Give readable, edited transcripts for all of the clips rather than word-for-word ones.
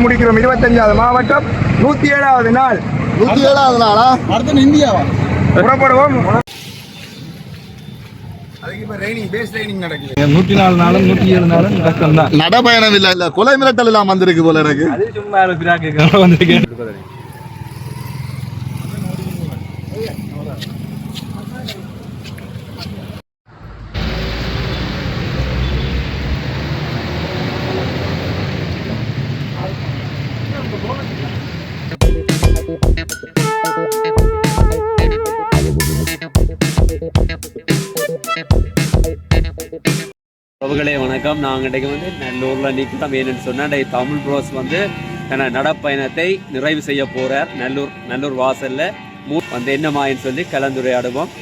முடிக்கிறோம். 25வது மாவட்டம் 107வது நாள். 107வது நாளா? அடுத்து இந்தியாவா? புறப்படுவோம். 104 நாளும் 107 நாளும் கஷ்டம் தான். நடபயணம் இல்ல கொலை மிரட்டல் எல்லாம் வந்திருக்கு போல எனக்கு. அது சும்மா வந்திருக்கேன். உறவுகளே வணக்கம். நாங்கள் இன்றைக்கு நல்லூரில் நிற்கிறோம். ஏன்னு சொன்னால் தமிழ் ப்ரோஸ் நடப்பயணத்தை நிறைவு செய்ய போகிறார். நல்லூர் வாசலில் என்னமாயின்னு சொல்லி கலந்துரையாடுவோம்.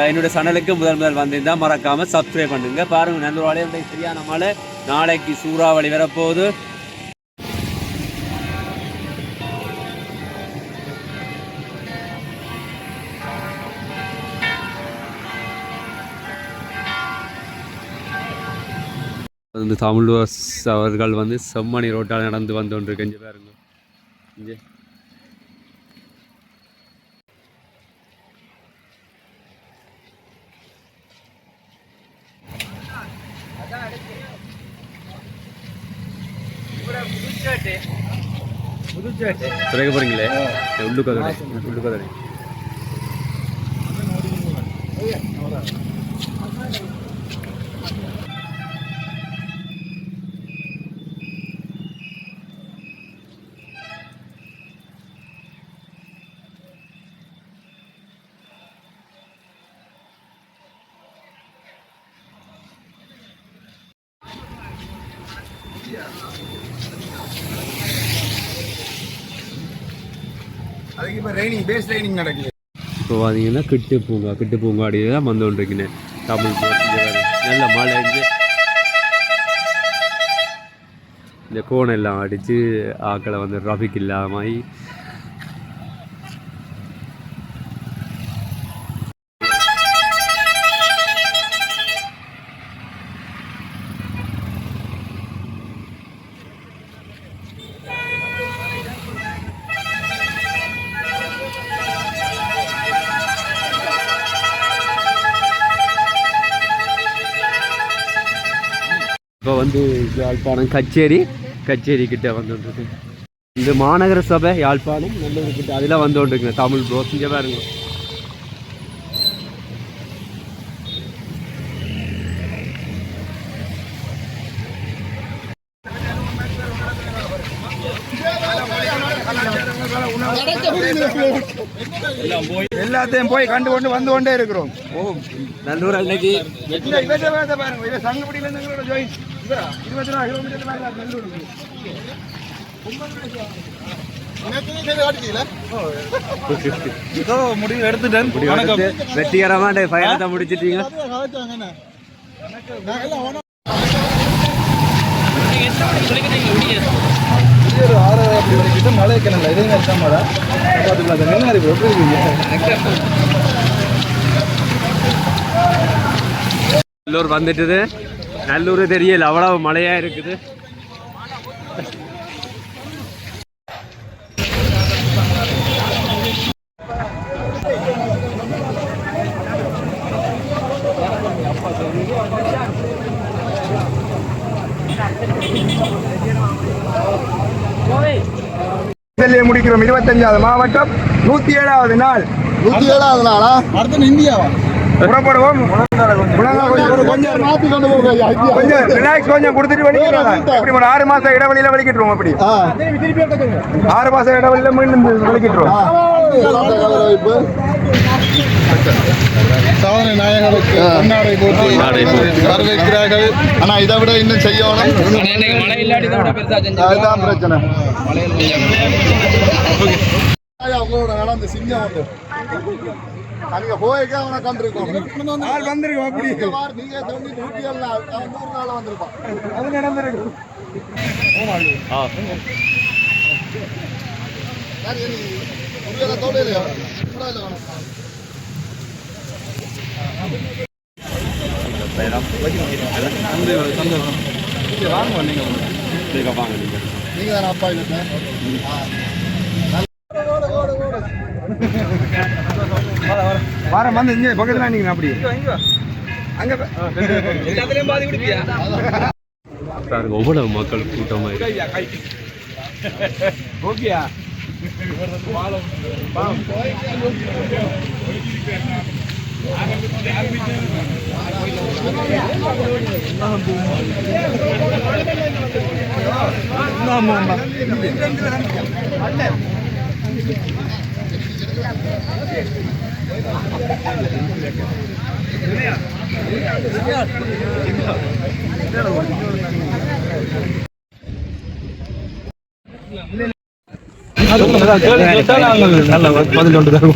என்னுடைய சேனலுக்கு முதல் வந்திருந்தால் மறக்காமல் சப்ஸ்கிரைப் பண்ணுங்கள். பாருங்கள், நல்லூர் வாழையை சரியான மழை. நாளைக்கு சூறாவளி வரப்போகுது. தமிழ் அவர்கள் செம்மணி ரோட்டால் நடந்து வந்து கொண்டு கெஞ்சு பாருங்க. இங்கே துறைக்க போறீங்களே உள்ளுக்கதடி இப்போ பார்த்தீங்கன்னா கிட்டு பூங்காடியே தான் வந்து கொண்டிருக்கீங்க. தமிழ் நல்ல மழை. இந்த கோணம் எல்லாம் அடித்து ஆக்களை டிராஃபிக் இல்லாமல் இப்போ யாழ்ப்பாணம் கச்சேரி கிட்ட வந்துருக்கு. இந்த மாநகர சபை யாழ்ப்பாணம் நல்லூர் கிட்ட அதெல்லாம் வந்துருக்குங்க. தமிழ் ப்ரோஸ் இங்கே பாருங்க. எல்லாத்தையும் போய் கண்டு கொண்டு வந்து கொண்டே இருக்கிறோம். நல்லூர் அன்னைக்கு முடிவு எடுத்துட்டேன். வெற்றிகரமான பயணத்தை முடிச்சிட்டீங்க. மழை கிணல எதுவும் மழை நல்லூர் வந்துட்டுது. நல்லூர் தெரியல, அவ்வளவு மழையா இருக்குது. முடிக்கிறோம். 25வது மாவட்டம் 107வது நாள். 107வது நாளா? அடுத்து இந்தியாவா? புறப்படுவோம். கொஞ்சம் ரிலாக்ஸ் கொஞ்சம் கொடுத்துட்டு வலிக்கிறோம். இப்படி ஒரு 6 மாசம் இடைவெளியில வலிக்கிட்டுருவோம். அப்படி 6 மாசம் இடைவெளியில மீண்டும் வலிக்கிட்டுருவோம். சாதனை நாயகர்களுக்கு பொன்னாடை போட்டு வரவேற்கிறார்கள். ஆனா இதை விட இன்னும் செய்யணும். அதுதான் பிரச்சனை. அவங்களோட நடந்த சிங்கம் வந்து அங்க போய்க்க அவனை கண்டிருக்கோம். வந்திருக்கோம். அப்படி நீங்க 100 நாள் வந்திருப்பான். அது நடந்திருக்கும். வாங்க வாங்க நீங்கள். நீங்க தானே அப்பா இல்லை வாரம் வந்து இங்கே பக்கத்துல நீங்க அப்படி அங்க பாருங்க எவ்வளவு மக்கள் கூட்டமா இருக்கு. ஓகேயா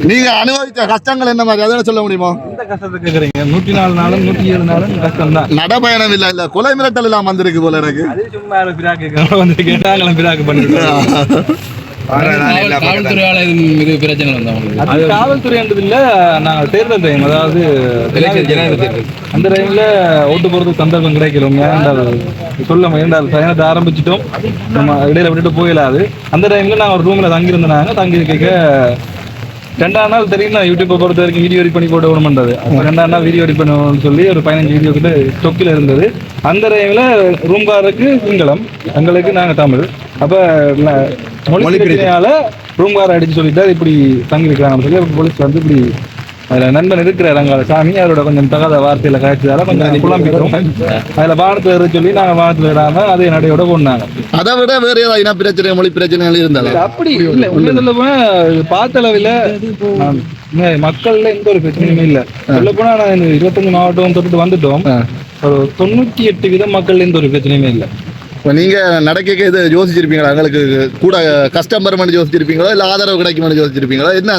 நீங்க அனுபவிச்ச கஷ்டங்கள் என்ன மாதிரி அதோட சொல்ல முடியுமா? இந்த கஷ்டத்தை கேக்குறீங்க. 104 நாளும் 107 நாளும் கஷ்டம் தான். நடபயணம் இல்ல கொலை மிரட்டல் எல்லாம் வந்திருக்கு போல எனக்கு. அது சும்மா பிராக்கு வந்து கேட்டாங்களும் பிராக்கு பண்ணிட்டு காவல்துறையால இது பிரச்சனை அது காவல்துறைன்றது இல்ல. நாங்கள் தேர்தல் டைம், அதாவது அந்த டைம்ல ஓட்டு போறதுக்கு சந்தர்ப்பம் கிடைக்கிறோம். ஏன்டால் சொல்ல ஏன்டால் பயணத்தை ஆரம்பிச்சிட்டோம், நம்ம இடையில விட்டுட்டு போயிடாது. அந்த டைம்ல நாங்கள் ஒரு ரூம்ல தங்கியிருந்தாங்க. தங்கி இருக்க 2ஆம் நாள் தெரியும், யூடியூப்பை பொறுத்த வரைக்கும் வீடியோ எடிட் பண்ணி போட்டு விடமாட்டாது. அப்போ 2ஆம் நாள் வீடியோ எடிட் பண்ணணும்னு சொல்லி ஒரு 15 வீடியோ கிட்ட ஸ்டொக்கில் இருந்தது. அந்த டைம்ல ரூம்காரருக்கு சிங்களம், எங்களுக்கு நாங்கள் தமிழ். அப்போ மொழி பிரச்சனையால ரூம்கார அடிச்சு சொல்லிட்டு இப்படி தங்கி இருக்கிறாங்கன்னு சொல்லி போலீஸ் வந்து இப்படி அதில் நண்பன் இருக்கிறார் அங்கே சாமி, அவரோட கொஞ்சம் தகாத வார்த்தையில காய்ச்சதால கொஞ்சம் குழம்பிட்டோம். அதில் வானத்தில் சொல்லி நாங்கள் வானத்தில் விடாமல் அதே நடையோட போனாங்க. அதை விட வேற ஏதாவது இன பிரச்சனை மொழி பிரச்சனைகள் இருந்தாலும் அப்படி இல்லை. உள்ள சொல்ல போனா பார்த்த அளவில் மக்கள்ல எந்த ஒரு பிரச்சனையுமே இல்லை. சொல்ல போனா நான் 25 மாவட்டம் தொட்டு வந்துட்டோம். ஒரு 98% மக்கள் எந்த ஒரு பிரச்சனையுமே இல்லை. இப்போ நீங்க நடக்க இது யோசிச்சிருப்பீங்களா? எங்களுக்கு கூட கஷ்டம் வருமானு யோசிச்சிருப்பீங்களா, இல்ல ஆதரவு கிடைக்குமான்னு யோசிச்சிருப்பீங்களா? என்ன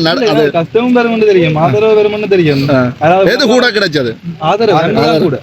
கஷ்டமும் வருமானு தெரியும், ஆதரவு வருமானு தெரியும். எது கூட கிடைச்சது? ஆதரவு கூட.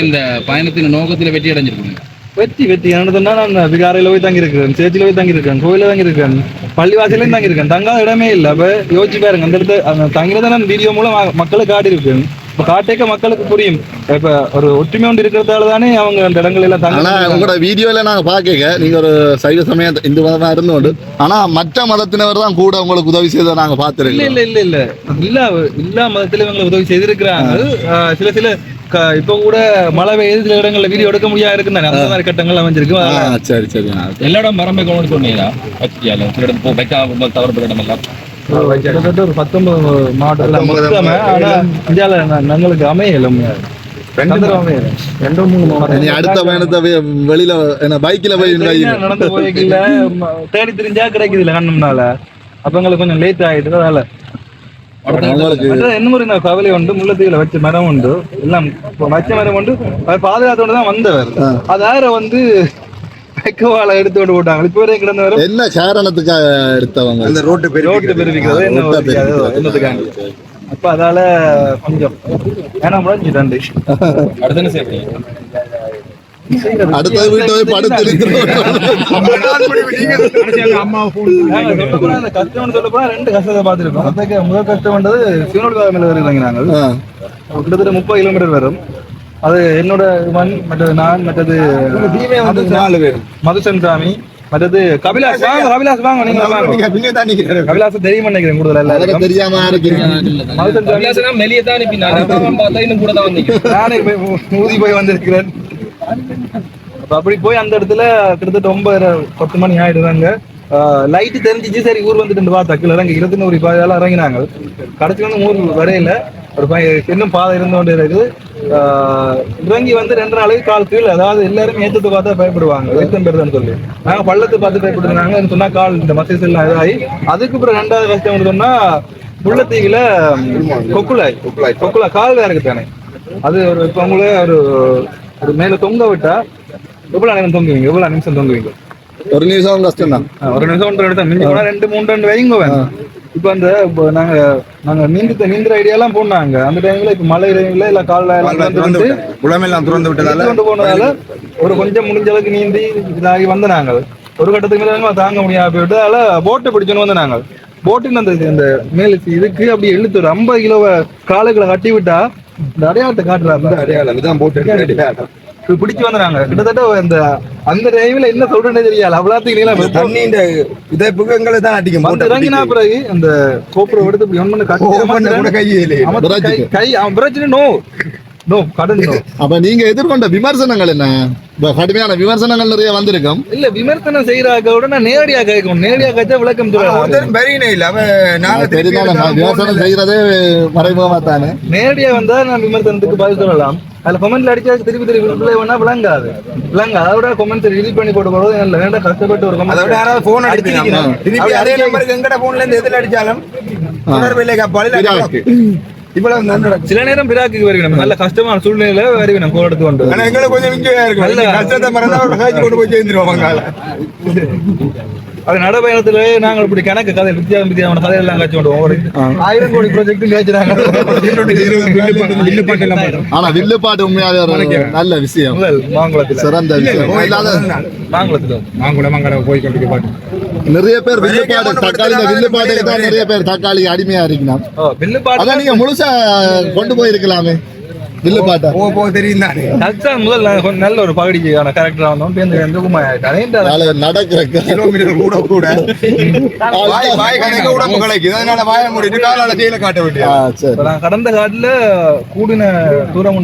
இந்த பயணத்தின் நோக்கத்துல வெற்றி அடைஞ்சிருக்கீங்க. வெற்றி என்னதுன்னா, நான் விகாரையில போய் தங்கி இருக்கேன், சேர்ச்சியில போய் தங்கி இருக்கேன், கோயில தங்கி இருக்கேன், பள்ளிவாசலையும் தங்கி இருக்கேன். தங்காத இடமே இல்லை. அப்ப யோசிச்சு பாருங்க, அந்த இடத்த தங்கிறத நான் வீடியோ மூலம் மக்களுக்கு காட்டி இருக்கேன். இப்ப காட்டேக்க மக்களுக்கு புரியும். இப்ப ஒரு ஒற்றுமை ஒன்று இருக்கிறதால தானே அவங்க அந்த இடங்கள் எல்லாம் தங்க. உங்களோட வீடியோல நாங்க பாக்க நீங்க ஒரு சைவ சமயம் இந்து மதமா இருந்தோண்டு, ஆனா மற்ற மதத்தினர் தான் கூட உங்களுக்கு உதவி செய்த நாங்க பாத்துருக்கோம். இல்ல மதத்துல இவங்களை உதவி செய்திருக்கிறாங்க. சில இப்ப கூட மழை பெய்யுது, சில இடங்கள்ல வீடியோ எடுக்க முடியாது இருக்குன்னு அந்த மாதிரி கட்டங்கள் அமைஞ்சிருக்கு. சரி எல்லா இடம் மரம்பை கொண்டு சொன்னீங்களா? தவறுபட இடம் எல்லாம் கிட்டத்தட்ட ஒரு 19 மாவட்டத்தில். ஆனா இந்தியால எங்களுக்கு அமையல. அடுத்த பயணத்தை வெளியில பைக்ல போய் நடந்து போய்க்கல, தேடி தெரிஞ்சா கிடைக்குது இல்லை கண்ணம்னால. அப்ப எங்களுக்கு கொஞ்சம் லேட் ஆயிட்டு. அதனால என்ன மாதிரி கவலை உண்டு. முல்லைத்தீவுல வச்ச மரம் உண்டு, எல்லாம் வச்ச மரம் உண்டு. அவர் பாதுகாத்தோடு தான் வந்தவர். அதார வந்து வாழை எடுத்து கொண்டு போட்டாங்க. இப்போ கிடந்தவர் என்ன காரணத்துக்காக எடுத்தவங்க? அந்த ரோட்டு பெருவிக்கிறது என்னத்துக்காங்க. அப்ப அதால கொஞ்சம் ஏன்னா முடிஞ்சுட்டாண்டு. அடுத்த வீட்டை போய் படுத்து கஷ்டம் சொல்ல போனா 2 கஷ்டத்தை பார்த்துருக்கோம். அதுக்கு முதல் கஷ்டம் வந்தது சிவனோட மேல வருவாங்க. நாங்கள் கிட்டத்தட்ட 30 கிலோமீட்டர் வரும். அது என்னோட மற்றது நான், மற்றது 4 பேர், மதுசன் சாமி, மற்றது கபிலாஸ். கபிலாஸ் வாங்க, நீங்க கபிலாஸ் தெரியும் நினைக்கிறேன். கூடுதல் தெரியாம மதுசன் சாமி மெலிய தான் இன்னும் கூட தான் வந்தீங்க. நானே ஊதி போய் வந்திருக்கிறேன். அப்படி போய் அந்த இடத்துல கிட்டத்தட்ட 9-10 மணி ஆயிடுறாங்க. லைட்டு தெரிஞ்சிச்சு. சரி ஊர் வந்துட்டு பார்த்தா கீழே இறங்கி 21 பாதையால இறங்கினாங்க. கடைசி வந்து ஊர் வரையில ஒரு இன்னும் பாதை இருந்தோண்டே இருக்குது. இறங்கி வந்து 2 நாளைக்கு கால் கீழே. அதாவது எல்லாரும் ஏற்றத்தை பார்த்தா பயப்படுவாங்க, ஏற்றம் பெறுதுன்னு சொல்லி. நாங்கள் பள்ளத்தை பார்த்து பயப்படுறாங்க சொன்னா கால் இந்த மசேஸ் எல்லாம் இதாகி. அதுக்கு அப்புறம் 2வது கஷ்டம் சொன்னா முல்லைத்தீவுல கொக்குலாய் கால் வேற தானே. அது ஒரு இப்போ உங்களே ஒரு மேல தொங்க விட்டா எவ்வளவு நேரம் தொங்குவீங்க? எவ்வளவு நிமிஷம் தொங்குவீங்க? ஒரு நிமிஷம் கஷ்டம் தான். ஒரு நிமிஷம் 2-3 ரன் வைங்க. இப்ப அந்த நாங்க நீந்துற ஐடியாலாம் போனாங்க அந்த டைம்ல. இப்ப மழை டைம்ல இல்ல குளமெல்லாம் திறந்து விட்டதால போனதால ஒரு கொஞ்சம் முடிஞ்ச அளவுக்கு நீந்தி இதாகி வந்த நாங்கள். ஒரு கட்டத்துக்கு மேல தாங்க முடியாது போயிட்டு அதில் போட்டை பிடிச்சோன்னு வந்து நாங்கள். போட்டுன்னு அந்த மேல இதுக்கு அப்படி இழுத்து ஒரு 50 கிலோ காலுக்களை கட்டி விட்டா இந்த அடையாளத்தை காட்டுறாரு. அடையாளம் இதுதான் போட்டு பிடிச்சு வந்துறாங்க கிட்டத்தட்ட அந்த டைம்ல என்ன சொல்றேன்னு தெரியல அவ்வளோத்துக்கு தண்ணி இந்த இதை புகங்களை தான் அடிக்கும் வந்து இறங்கினா பிறகு அந்த கோப்புரை எடுத்து இப்படி ஒன் பண்ண கை அவன் பிரச்சனை நோ கடன் அப்ப நீங்க எதிர்கொண்ட விமர்சனங்கள் என்ன? கடுமையான விமர்சனங்கள் நிறைய வந்திருக்கும். இல்ல விமர்சனம் செய்யறாக்க உடனே நேரடியா கேட்கும், நேரடியா கேட்டா விளக்கம் விமர்சனம் செய்யறதே மறைமுகமா தானே. நேரடியா வந்தா நான் விமர்சனத்துக்கு பதில் சொல்லலாம். அதுல கமெண்ட்ல அடிச்சா திருப்பி வேணா விளங்காது அதோட கமெண்ட் ரிலீட் பண்ணி போட்டு போறது நல்ல வேண்டாம். கஷ்டப்பட்டு ஒரு அதோட யாராவது போன் அடிச்சிருக்கீங்க அதே நம்பருக்கு எங்கட போன்ல இருந்து எதுல அடிச்சாலும் இவ்வளவு சில நேரம் பிராக்கு வருகிறோம். நல்ல கஷ்டமான சூழ்நிலையில வருகிறோம் கோல் எடுத்து கொண்டு. ஆனா எங்களுக்கு கொஞ்சம் இங்கேயா இருக்கும். நல்ல கஷ்டத்தை மறந்தா கொண்டு போய் சேர்ந்துருவோம். அது நடைபயணத்துல நாங்கள் இப்படி கணக்கு கதை வித்தியாசமான கதையெல்லாம் காட்சி கொண்டு 1000 கோடி ப்ராஜெக்ட் கேட்கிறாங்க. ஆனா வில்லுப்பாட்டு உண்மையாவே ஒரு நல்ல விஷயம். மாங்குளத்தில் சிறந்த விஷயம். மாங்குளம் போய் கொண்டு பாட்டு நிறைய பேர் வில்லுப்பாடு தக்காளி வில்லுப்பாட்டுக்கு தான் நிறைய பேர் தக்காளி அடிமையா இருக்கணும். அதான் நீங்க முழுசா கொண்டு போயிருக்கலாமே வில்லுப்பாட்டை. தெரியும் தானே முதல் நல்ல ஒரு பகுதிக்கான கேரக்டரா வந்தோம். நடக்கிற கிலோமீட்டர் கூட கூட உடம்பு கலைக்குது. அதனால வாய முடிட்டு காலால கீழே காட்ட வேண்டிய கடந்த காட்டுல கூடின தூரம்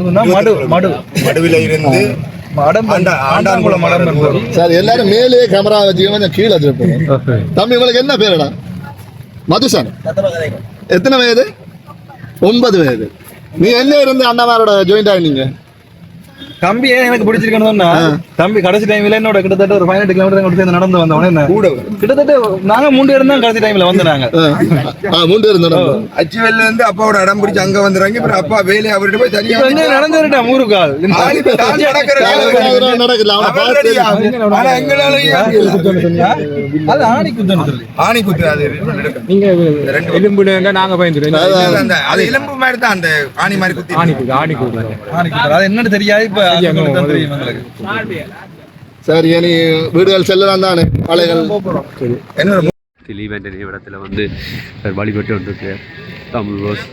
மடுவில இருந்து சார் எல்லாரும் மேலே கேமரா வச்சு கொஞ்சம் கீழே வச்சிருப்போம். தம்பி உங்களுக்கு என்ன பேருடா? மதுசன். எத்தனை வயது? 9 வயது. நீ என்ன இருந்து அண்ணாமாரோட ஜாயிண்ட் ஆனீங்க? தம்பி ஏன் எனக்கு பிடிச்சிருக்கணும்னா தம்பி கடைசி டைம்ல என்னோட கிட்டத்தட்ட ஒரு 18 கிலோமீட்டர் சேர்ந்து நடந்து வந்தவனே என்ன கூட கிட்டத்தட்ட நாங்க 3 பேரும் தான் கடைசி டைம்ல வந்து நாங்க 3 பேரும் தான் அச்சுவல்ல இருந்து அப்பாவோட இடம் பிடிச்சு அங்க வந்துறாங்க. அப்புறம் அப்பா வேலையை அவர்கிட்ட போய் தனியா வந்து நடந்து வரட்டா 3 கால் நடக்கல. ஆனா எங்களால அது ஆணி குத்து அது நீங்க எலும்புல நாங்க பயந்துறோம். அது எலும்பு மாதிரி தான் அந்த ஆணி மாதிரி குத்தி ஆணி குத்து அது என்னன்னு தெரியாது. இப்ப சரி இனி வீடுகள் செல்லலாம் தானே மலைகள் திலீபன் இடத்துல வந்து வழிபட்டு வந்துருக்கு தமிழ் ரோஸ்.